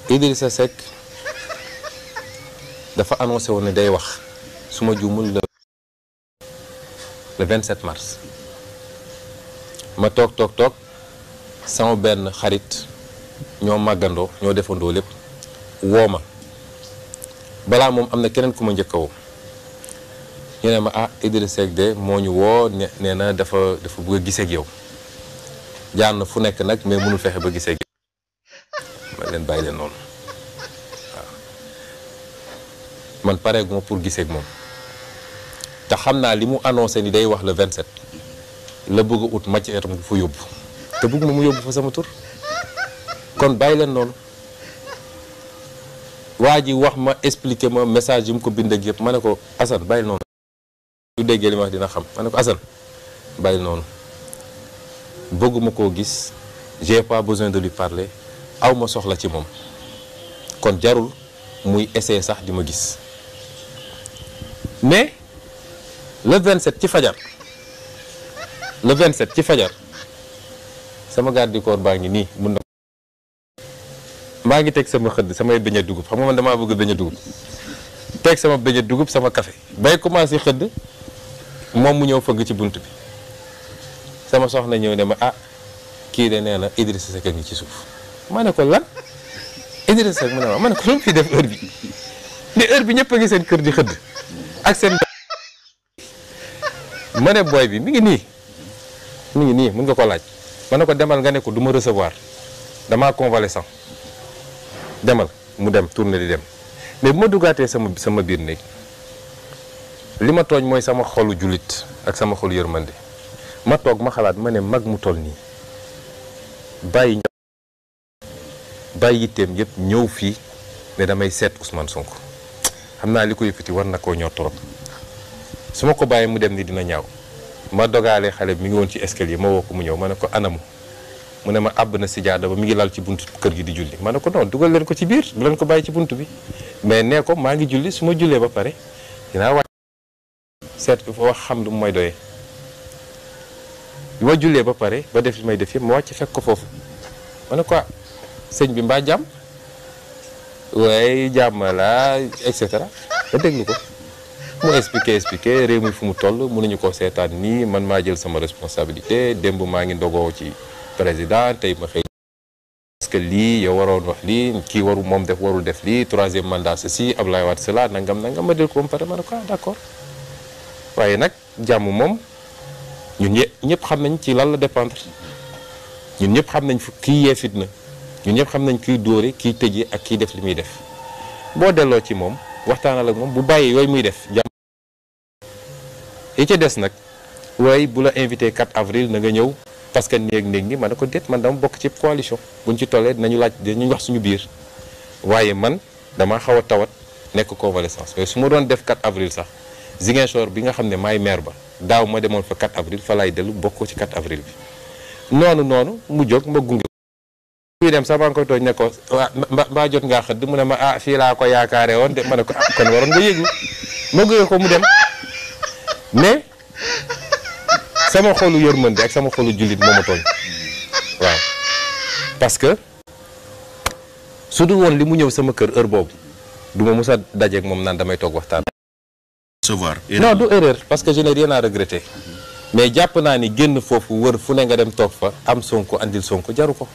Idrissa Seck dafa annoncé woon ne day wax su ma juumul le 27 mars ma toog sama benn xarit ñoo màggandoo ñoo defandoo lépp woo ma balaa moom am na keneen ku ma njëkk a woo ñu ne ma ah Idrissa Seck de moo ñu woo nee na dafa bëgg a gisee ak yow jaar na fu nekk nag mais mënul fexe ba gisee ak yow ma leen bàyyi leen noonu waaw man pareeguma pour gisee ak moom te xam naa li mu annoncé ni day wax le 27 la bëgg a ut matière mu fa yóbbu te bëgg ma mu yóbbu fa sama tur kon bàyyi leen noonu waa ji wax ma expliqué ma message yi mu ko bind ak yëpp ma ne ko Assane bàyyi noonu su déggee li ma wax dina xam ma ne ko Assane bàyyi noonu bëgguma koo gis j'ai pas besoin de lui parler aw ma soxla ci moom kon jarul muy essayer sax di ma gis mais le 27 ci fajar sama garde du corps baa ngi nii mun na maa ngi teg sama xëdd samay beñe dugub xam nga man damaa bëgg beñe dugub teg sama beñe dugub sama café bay commencé xëdd moom mu ñëw fëgg ci bunt bi sama soxna ñëw ne ma ah kii de nee na Idrissa Seck ngi ci suuf ma ne ko lan Idrissa Seck mu ne ma ne ko lu mu fi def heure bi ne heure bi ñëpp a ngi seen kër di xëdd ak seen ma ne booy bi mi ngi nii mën nga ko laaj ma ne ko demal nga ne ko du ma recevoir damaa convalescent demal mu dem tourné di dem mais bu ma duggaatee sama biir néeg li ma tooñ mooy sama xolu jullit ak sama xolu yërmande ma toog ma xalaat ma ne mag mu toll nii bàyyi yitteem yëpp ñëw fii ne damay seet Ousmane Sonko xam naa li ko yëkkati war na koo ñor trop su ma ko bàyyi mu dem ni dina ñaaw ma dogaale xale bi mi ngi woon ci escalier ma woo ko mu ñëw ma ne ko anamu mu ne ma àbb na sijaada ba mi ngi lal ci buntu kër gi di julli ma ne ko non dugal leen ko ci biir bu leen ko bàyyi ci buntu bi mais nee ko maa ngi julli su ma jullee ba pare dinaa wàcc seet wax xam lu mu may doyee bi ma jullee ba pare ba def li may def yëpp ma wàcc fekk ko foofu ma ne ko sëñ bi mbaa jàmm waaye jàmm la et cetera ba déglu ko mu expliqué réew mi fu mu toll mënuñu ko seetaan nii man maa jël sama responsabilité démb maa ngi ndogoo ci président tey ma xëy parce que lii yow waroon wax lii kii warul def lii troisième mandat ceci Abdoulaye Wade cela nangam ma del ko ba pare ma ne ko d'accord waaye nag jàmm moom ñun ñëpp xam nañ ci lan la dépendre ñun ñëpp xam nañ fu kii yee fitna ñun ñëpp xam nañ kiy dóore kiy tëjee ak kiy def li muy def boo delloo ci moom waxtaanal ak moom bu bàyyi yooyu muy def jàmm yi ca des nag waaye bu la invité 4 avril na nga ñëw parce que néeg ni ma ne ko déet man dama bokk ci coalition buñ ci tollee dinañu wax suñu biir waaye man dama xaw a tawat nekk convalescence mais su ma doon def 4 avril sax Ziguinchor bi nga xam ne maay maire ba daaw ma demoon fa 4 avril fa laay dellu bokkoo ci 4 avril bi noonu mu jóg ma gunge kuy dem sax maa ngi koy tooñ ne ko mbaa jot ngaa xëdd mu ne ma ah fii laa ko yaakaare woon de ma ne ko ah kon waroon nga yëglu ma gunge ko mu dem mais sama xolu yërmande ak sama xolu jullit moo ma tooñ waaw parce que su dul woon li mu ñëw sama kër heure boobu du ma mus a dajeeg moom naan damay toog waxtaan. non du erreur parce que je n'ai rien à regretter mais jàpp naa ni génn foofu wër fu ne nga dem toog fa am Sonko andil Sonko jaru ko.